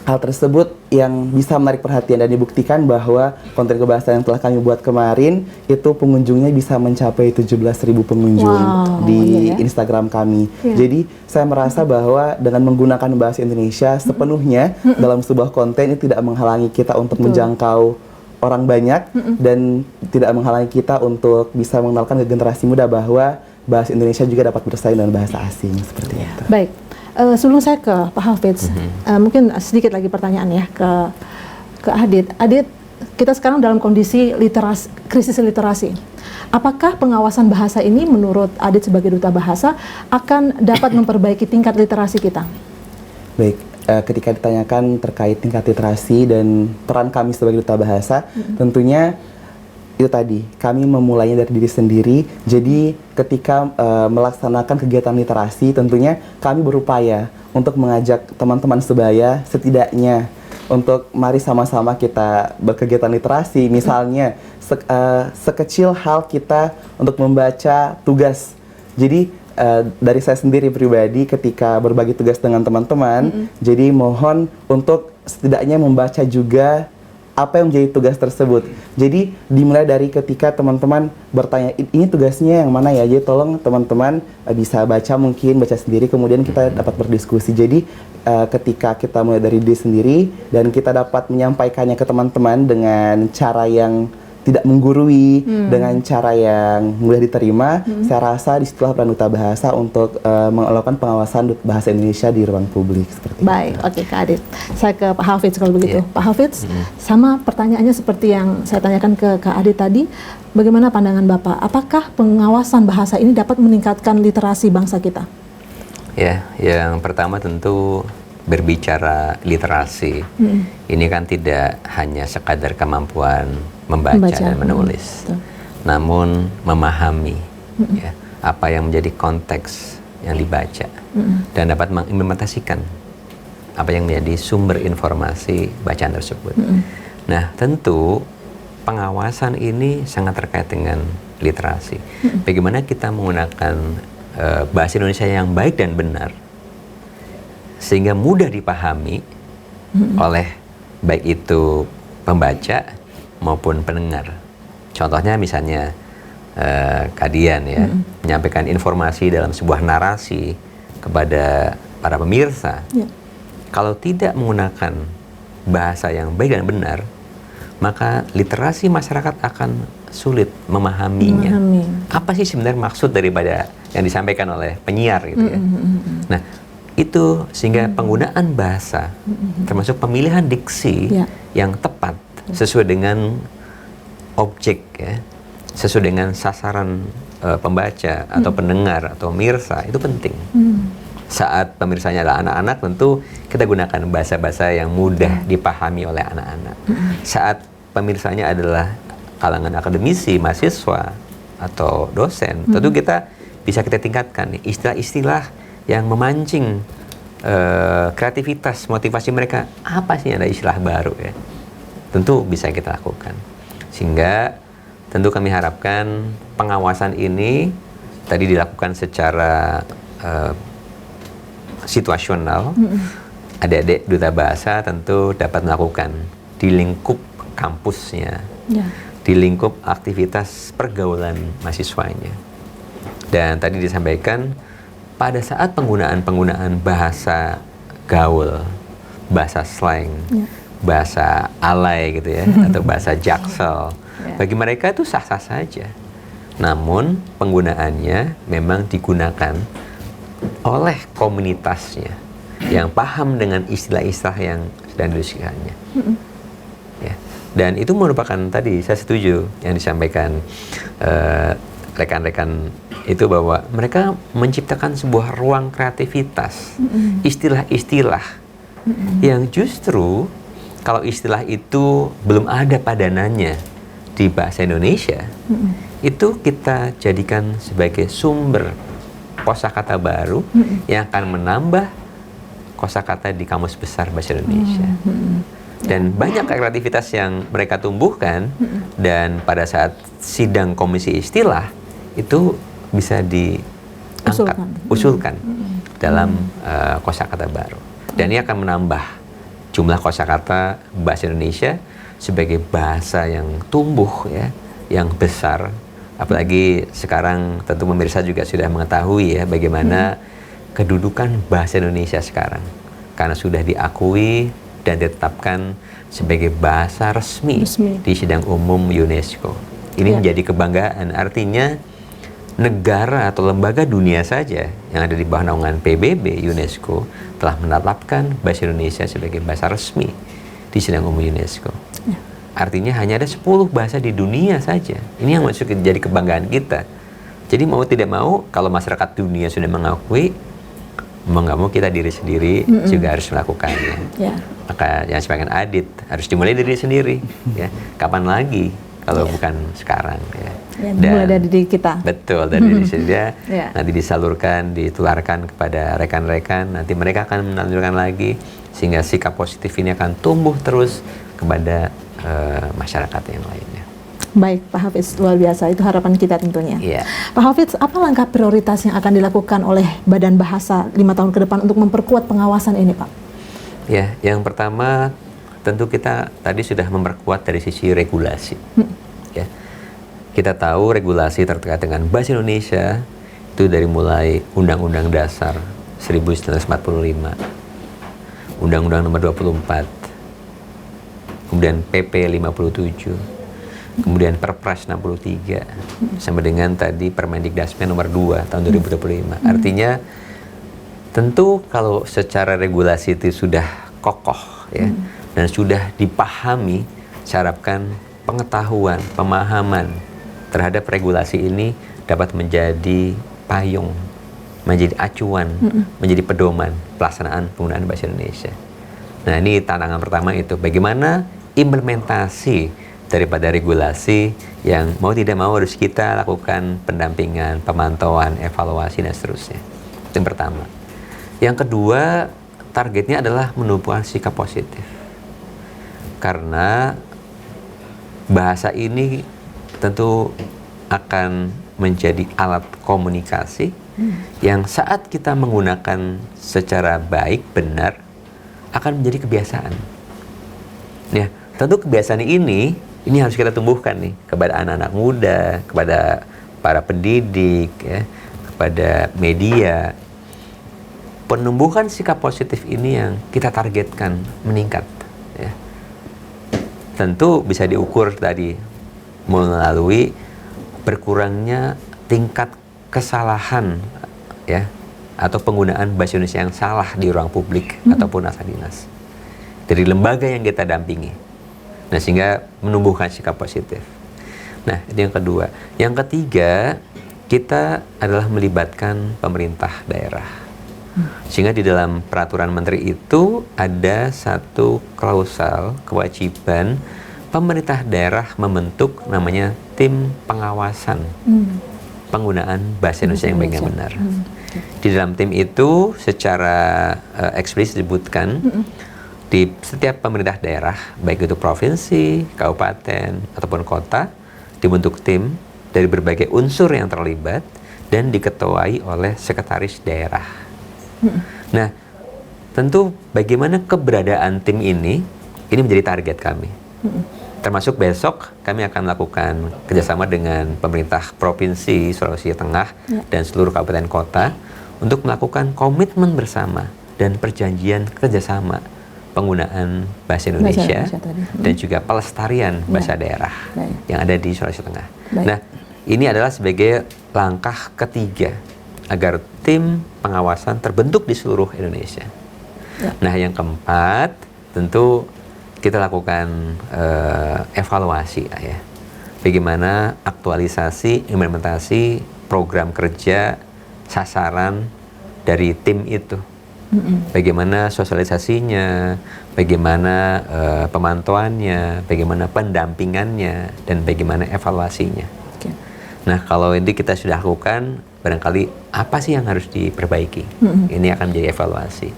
hal tersebut yang bisa menarik perhatian dan dibuktikan bahwa konten kebahasaan yang telah kami buat kemarin itu pengunjungnya bisa mencapai 17.000 pengunjung di Instagram kami. Jadi saya merasa bahwa dengan menggunakan bahasa Indonesia sepenuhnya dalam sebuah konten itu tidak menghalangi kita untuk menjangkau orang banyak dan tidak menghalangi kita untuk bisa mengenalkan ke generasi muda bahwa bahasa Indonesia juga dapat bersaing dengan bahasa asing seperti itu. Baik. Sebelum saya ke Pak Hafidz, mungkin sedikit lagi pertanyaan ya ke Adit. Adit, kita sekarang dalam kondisi krisis literasi. Apakah pengawasan bahasa ini menurut Adit sebagai Duta Bahasa akan dapat memperbaiki tingkat literasi kita? Baik, ketika ditanyakan terkait tingkat literasi dan peran kami sebagai Duta Bahasa, tentunya itu tadi, kami memulainya dari diri sendiri. Jadi ketika melaksanakan kegiatan literasi, tentunya kami berupaya untuk mengajak teman-teman sebaya setidaknya untuk mari sama-sama kita berkegiatan literasi. Misalnya sekecil hal kita untuk membaca tugas. Jadi dari saya sendiri pribadi ketika berbagi tugas dengan teman-teman, jadi mohon untuk setidaknya membaca juga apa yang menjadi tugas tersebut. Jadi dimulai dari ketika teman-teman bertanya, ini tugasnya yang mana ya? Jadi tolong teman-teman bisa baca, mungkin baca sendiri, kemudian kita dapat berdiskusi. Jadi ketika kita mulai dari diri sendiri dan kita dapat menyampaikannya ke teman-teman dengan cara yang tidak menggurui, dengan cara yang mudah diterima, saya rasa disitulah peran Duta Bahasa untuk melakukan pengawasan bahasa Indonesia di ruang publik seperti itu. Baik, oke Kak Adit. Saya ke Pak Hafidz kalau begitu. Pak Hafidz, sama pertanyaannya seperti yang saya tanyakan ke Kak Adit tadi, bagaimana pandangan Bapak? Apakah pengawasan bahasa ini dapat meningkatkan literasi bangsa kita? Ya, yang pertama tentu berbicara literasi, ini kan tidak hanya sekadar kemampuan membaca dan menulis, namun memahami ya, apa yang menjadi konteks yang dibaca dan dapat mengimplementasikan apa yang menjadi sumber informasi bacaan tersebut. Nah, tentu pengawasan ini sangat terkait dengan literasi. Bagaimana kita menggunakan bahasa Indonesia yang baik dan benar sehingga mudah dipahami oleh baik itu pembaca maupun pendengar. Contohnya misalnya Kak Dian ya, menyampaikan informasi dalam sebuah narasi kepada para pemirsa. Kalau tidak menggunakan bahasa yang baik dan benar, maka literasi masyarakat akan sulit memahaminya. Apa sih sebenarnya maksud daripada yang disampaikan oleh penyiar gitu ya. Nah, itu sehingga penggunaan bahasa termasuk pemilihan diksi yang tepat sesuai dengan objek ya, sesuai dengan sasaran pembaca atau pendengar atau pemirsa itu penting. Saat pemirsanya adalah anak-anak, tentu kita gunakan bahasa-bahasa yang mudah dipahami oleh anak-anak. Saat pemirsanya adalah kalangan akademisi, mahasiswa atau dosen, tentu kita bisa kita tingkatkan nih, istilah-istilah yang memancing kreativitas, motivasi mereka. Apa sih ada istilah baru ya? Tentu bisa kita lakukan. Sehingga tentu kami harapkan pengawasan ini tadi dilakukan secara situasional. Adik-adik duta bahasa tentu dapat melakukan di lingkup kampusnya, di lingkup aktivitas pergaulan mahasiswanya. Dan tadi disampaikan pada saat penggunaan bahasa gaul, bahasa slang, bahasa alay gitu ya, atau bahasa jaksel, bagi mereka itu sah-sah saja. Namun penggunaannya memang digunakan oleh komunitasnya yang paham dengan istilah-istilah yang sedang didiskusikannya. Ya. Dan itu merupakan tadi saya setuju yang disampaikan rekan-rekan itu bahwa mereka menciptakan sebuah ruang kreativitas, istilah-istilah yang justru kalau istilah itu belum ada padanannya di bahasa Indonesia, itu kita jadikan sebagai sumber kosakata baru yang akan menambah kosakata di Kamus Besar Bahasa Indonesia. Dan banyak kreativitas yang mereka tumbuhkan dan pada saat sidang komisi istilah itu bisa diangkat, usulkan dalam kosakata baru. Dan ini akan menambah jumlah kosakata bahasa Indonesia sebagai bahasa yang tumbuh ya, yang besar. Apalagi sekarang tentu pemirsa juga sudah mengetahui ya bagaimana kedudukan bahasa Indonesia sekarang. Karena sudah diakui dan ditetapkan sebagai bahasa resmi di sidang umum UNESCO. Ini menjadi kebanggaan, artinya negara atau lembaga dunia saja yang ada di bawah naungan PBB UNESCO telah menetapkan bahasa Indonesia sebagai bahasa resmi di sidang umum UNESCO. Artinya hanya ada 10 bahasa di dunia saja. Ini yang masuk jadi kebanggaan kita. Jadi mau tidak mau, kalau masyarakat dunia sudah mengakui, mau nggak mau kita diri sendiri juga harus melakukannya. Maka yang sebagian Adit harus dimulai dari diri sendiri. Ya. Kapan lagi kalau bukan sekarang ya. Mulai dari diri kita. Betul, dari diri sendiri. Nanti disalurkan, ditularkan kepada rekan-rekan. Nanti mereka akan menanjurkan lagi sehingga sikap positif ini akan tumbuh terus kepada masyarakat yang lainnya. Baik, Pak Hafiz, luar biasa. Itu harapan kita tentunya. Pak Hafiz, apa langkah prioritas yang akan dilakukan oleh Badan Bahasa 5 tahun ke depan untuk memperkuat pengawasan ini, Pak? Ya, yang pertama tentu kita tadi sudah memperkuat dari sisi regulasi. Ya, kita tahu regulasi terkait dengan bahasa Indonesia itu dari mulai Undang-Undang Dasar 1945, Undang-Undang Nomor 24, kemudian PP 57, kemudian Perpres 63, sampai dengan tadi Permendikdasmen Nomor 2 tahun 2025. Artinya tentu kalau secara regulasi itu sudah kokoh ya, dan sudah dipahami, saya harapkan pengetahuan, pemahaman terhadap regulasi ini dapat menjadi payung menjadi acuan, menjadi pedoman pelaksanaan penggunaan bahasa Indonesia. Nah, ini tantangan pertama itu, bagaimana implementasi daripada regulasi yang mau tidak mau harus kita lakukan pendampingan, pemantauan, evaluasi, dan seterusnya. Itu yang pertama. Yang kedua, targetnya adalah menumbuhkan sikap positif. Karena bahasa ini tentu akan menjadi alat komunikasi yang saat kita menggunakan secara baik, benar, akan menjadi kebiasaan. Ya, tentu kebiasaan ini harus kita tumbuhkan nih kepada anak-anak muda, kepada para pendidik, ya, kepada media. Penumbuhan sikap positif ini yang kita targetkan meningkat. Ya. Tentu bisa diukur tadi melalui berkurangnya tingkat kesalahan, ya, atau penggunaan bahasa Indonesia yang salah di ruang publik ataupun asal dinas dari lembaga yang kita dampingi. Nah, sehingga menumbuhkan sikap positif. Nah, itu yang kedua. Yang ketiga, kita adalah melibatkan pemerintah daerah. Sehingga di dalam peraturan menteri itu ada satu klausal kewajiban pemerintah daerah membentuk namanya tim pengawasan penggunaan bahasa Indonesia yang baik dan benar. Di dalam tim itu secara eksplisit disebutkan di setiap pemerintah daerah, baik itu provinsi, kabupaten, ataupun kota, dibentuk tim dari berbagai unsur yang terlibat dan diketuai oleh sekretaris daerah. Nah, tentu bagaimana keberadaan tim ini menjadi target kami. Termasuk besok kami akan melakukan kerjasama dengan pemerintah Provinsi Sulawesi Tengah dan seluruh kabupaten kota untuk melakukan komitmen bersama dan perjanjian kerjasama penggunaan bahasa Indonesia dan juga pelestarian bahasa daerah yang ada di Sulawesi Tengah. Nah, ini adalah sebagai langkah ketiga agar tim pengawasan terbentuk di seluruh Indonesia. Nah, yang keempat tentu kita lakukan evaluasi, ya. Bagaimana aktualisasi, implementasi program kerja, sasaran dari tim itu. Bagaimana sosialisasinya, bagaimana pemantauannya, bagaimana pendampingannya, dan bagaimana evaluasinya. Nah, kalau ini kita sudah lakukan, barangkali apa sih yang harus diperbaiki? Ini akan menjadi evaluasi.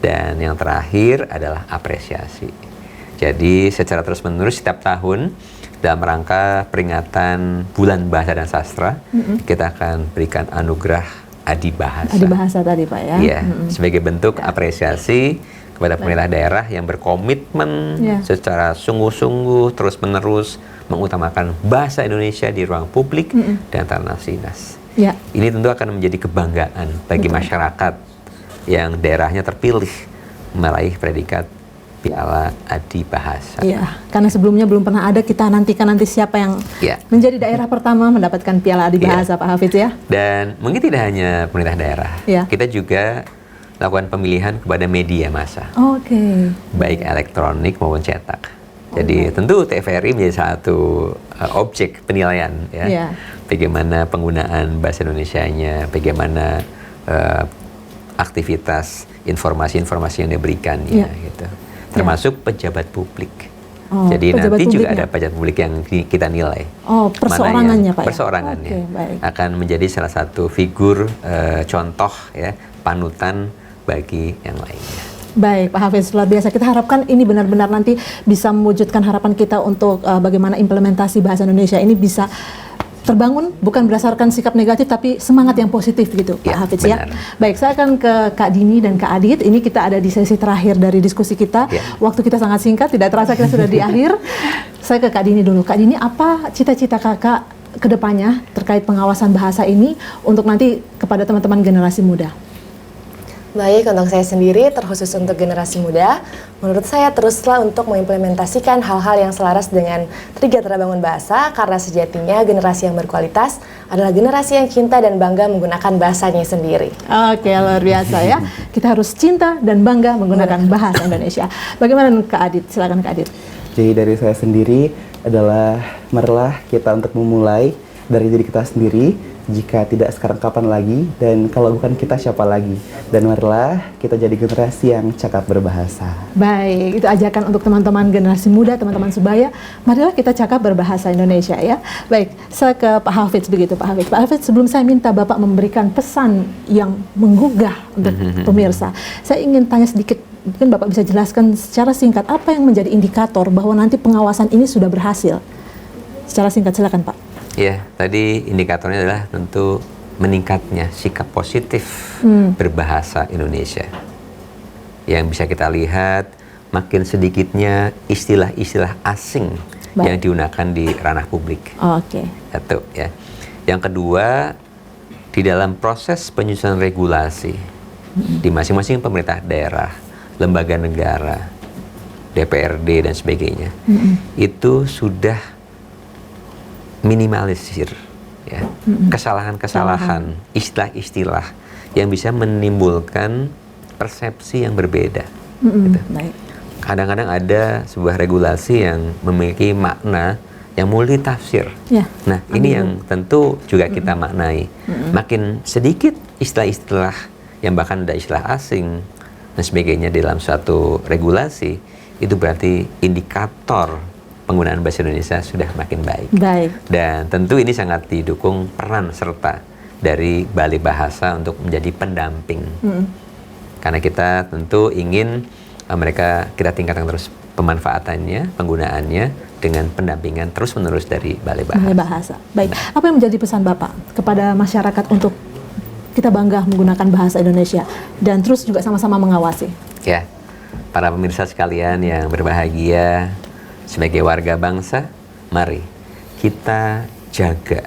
Dan yang terakhir adalah apresiasi. Jadi secara terus-menerus setiap tahun dalam rangka peringatan Bulan Bahasa dan Sastra, kita akan berikan anugerah Adi Bahasa. Adi Bahasa tadi, Pak, ya? Iya, sebagai bentuk apresiasi kepada pemerintah daerah yang berkomitmen secara sungguh-sungguh terus-menerus mengutamakan bahasa Indonesia di ruang publik dan antar nasi dinas. Ini tentu akan menjadi kebanggaan bagi masyarakat yang daerahnya terpilih meraih predikat Piala Adi Bahasa. Iya, karena sebelumnya belum pernah ada, kita nantikan nanti siapa yang menjadi daerah pertama mendapatkan Piala Adi Bahasa, Pak Hafidz, ya. Dan mungkin tidak hanya pemerintah daerah, kita juga lakukan pemilihan kepada media massa. Baik elektronik maupun cetak. Jadi tentu TVRI menjadi satu objek penilaian, ya. Bagaimana penggunaan bahasa Indonesianya, bagaimana aktivitas informasi-informasi yang diberikannya, gitu. Termasuk pejabat publik. Jadi nanti juga ada pejabat publik yang kita nilai. Perseorangannya, Pak, ya? Perseorangannya akan menjadi salah satu figur contoh, ya, panutan bagi yang lainnya. Baik, Pak Hafidz, luar biasa. Kita harapkan ini benar-benar nanti bisa mewujudkan harapan kita untuk bagaimana implementasi bahasa Indonesia ini bisa terbangun bukan berdasarkan sikap negatif tapi semangat yang positif gitu, Pak Hafidz, ya. Baik, saya akan ke Kak Dini dan Kak Adit. Ini kita ada di sesi terakhir dari diskusi kita. Waktu kita sangat singkat, tidak terasa kita sudah di akhir. Saya ke Kak Dini dulu. Kak Dini, apa cita-cita Kakak ke depannya terkait pengawasan bahasa ini untuk nanti kepada teman-teman generasi muda? Baik, untuk saya sendiri, terkhusus untuk generasi muda, menurut saya teruslah untuk mengimplementasikan hal-hal yang selaras dengan 3 terbangun bahasa, karena sejatinya generasi yang berkualitas adalah generasi yang cinta dan bangga menggunakan bahasanya sendiri. Oke, luar biasa, ya. Kita harus cinta dan bangga menggunakan bahasa Indonesia. Bagaimana Kak Adit? Silakan Kak Adit. Jadi dari saya sendiri adalah marilah kita untuk memulai dari diri kita sendiri jika tidak sekarang kapan lagi, dan kalau bukan kita siapa lagi. Dan marilah kita jadi generasi yang cakap berbahasa. Baik, itu ajakan untuk teman-teman generasi muda, teman-teman sebaya. Marilah kita cakap berbahasa Indonesia ya. Baik, saya ke Pak Hafidz begitu Pak Hafidz. Pak Hafidz, sebelum saya minta Bapak memberikan pesan yang menggugah untuk pemirsa, saya ingin tanya sedikit, mungkin Bapak bisa jelaskan secara singkat apa yang menjadi indikator bahwa nanti pengawasan ini sudah berhasil. Secara singkat, silakan Pak. Ya, tadi indikatornya adalah tentu meningkatnya sikap positif berbahasa Indonesia. Yang bisa kita lihat makin sedikitnya istilah-istilah asing yang digunakan di ranah publik. Oke. Satu ya. Yang kedua, di dalam proses penyusunan regulasi di masing-masing pemerintah daerah, lembaga negara, DPRD dan sebagainya, itu sudah minimalisir ya kesalahan-kesalahan, istilah-istilah yang bisa menimbulkan persepsi yang berbeda. Gitu. Kadang-kadang ada sebuah regulasi yang memiliki makna yang multitafsir. Nah, ini yang tentu juga kita maknai. Makin sedikit istilah-istilah yang bahkan ada istilah asing dan sebagainya dalam suatu regulasi, itu berarti indikator penggunaan bahasa Indonesia sudah makin baik. Dan tentu ini sangat didukung peran serta dari Balai Bahasa untuk menjadi pendamping. Karena kita tentu ingin kita tingkatkan terus pemanfaatannya, penggunaannya dengan pendampingan terus-menerus dari Balai Bahasa. Balai Bahasa. Baik, apa yang menjadi pesan Bapak kepada masyarakat untuk kita bangga menggunakan bahasa Indonesia dan terus juga sama-sama mengawasi? Ya, para pemirsa sekalian yang berbahagia, sebagai warga bangsa, mari kita jaga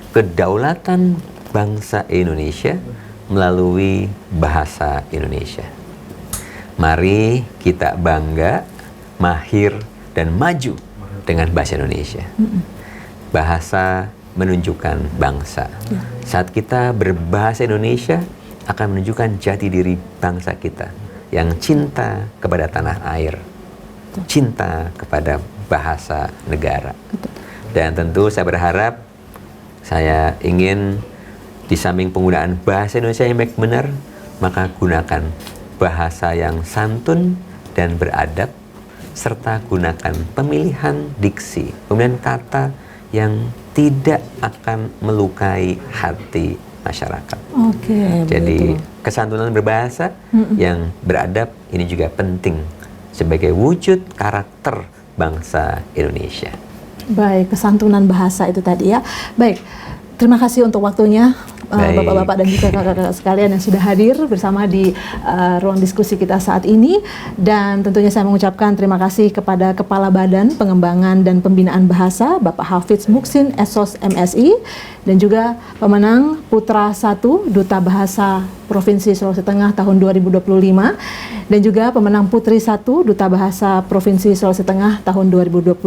kedaulatan bangsa Indonesia melalui bahasa Indonesia. Mari kita bangga, mahir, dan maju dengan bahasa Indonesia. Bahasa menunjukkan bangsa. Saat kita berbahasa Indonesia, akan menunjukkan jati diri bangsa kita yang cinta kepada tanah air, cinta kepada bahasa negara. Dan tentu saya berharap, saya ingin di samping penggunaan bahasa Indonesia yang baik benar, maka gunakan bahasa yang santun dan beradab, serta gunakan pemilihan diksi, pemilihan kata yang tidak akan melukai hati masyarakat. Jadi kesantunan berbahasa yang beradab ini juga penting sebagai wujud karakter bangsa Indonesia. Baik, kesantunan bahasa itu tadi ya. Baik, terima kasih untuk waktunya Bapak-bapak dan juga kakak-kakak sekalian yang sudah hadir bersama di ruang diskusi kita saat ini. Dan tentunya saya mengucapkan terima kasih kepada Kepala Badan Pengembangan dan Pembinaan Bahasa, Bapak Hafidz Muhsin, SOS MSI, dan juga pemenang Putra 1 Duta Bahasa Provinsi Sulawesi Tengah tahun 2025, dan juga pemenang Putri 1 Duta Bahasa Provinsi Sulawesi Tengah tahun 2025,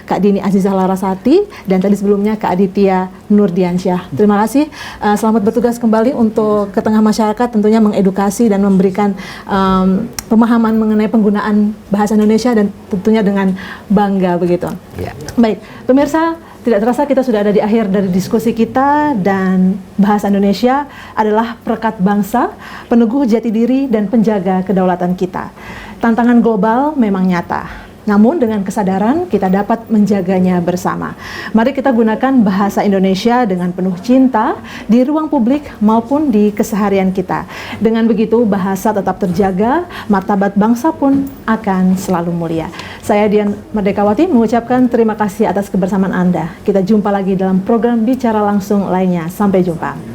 Kak Dini Azizah Larasati, dan tadi sebelumnya Kak Aditya Nurdiansyah. Terima kasih. Selamat bertugas kembali untuk ke tengah masyarakat, tentunya mengedukasi dan memberikan pemahaman mengenai penggunaan bahasa Indonesia dan tentunya dengan bangga begitu. Baik, pemirsa, tidak terasa kita sudah ada di akhir dari diskusi kita, dan bahasa Indonesia adalah perekat bangsa, peneguh jati diri dan penjaga kedaulatan kita. Tantangan global memang nyata. Namun dengan kesadaran kita dapat menjaganya bersama. Mari kita gunakan bahasa Indonesia dengan penuh cinta di ruang publik maupun di keseharian kita. Dengan begitu bahasa tetap terjaga, martabat bangsa pun akan selalu mulia. Saya Dian Merdekawati mengucapkan terima kasih atas kebersamaan Anda. Kita jumpa lagi dalam program Bicara Langsung lainnya. Sampai jumpa.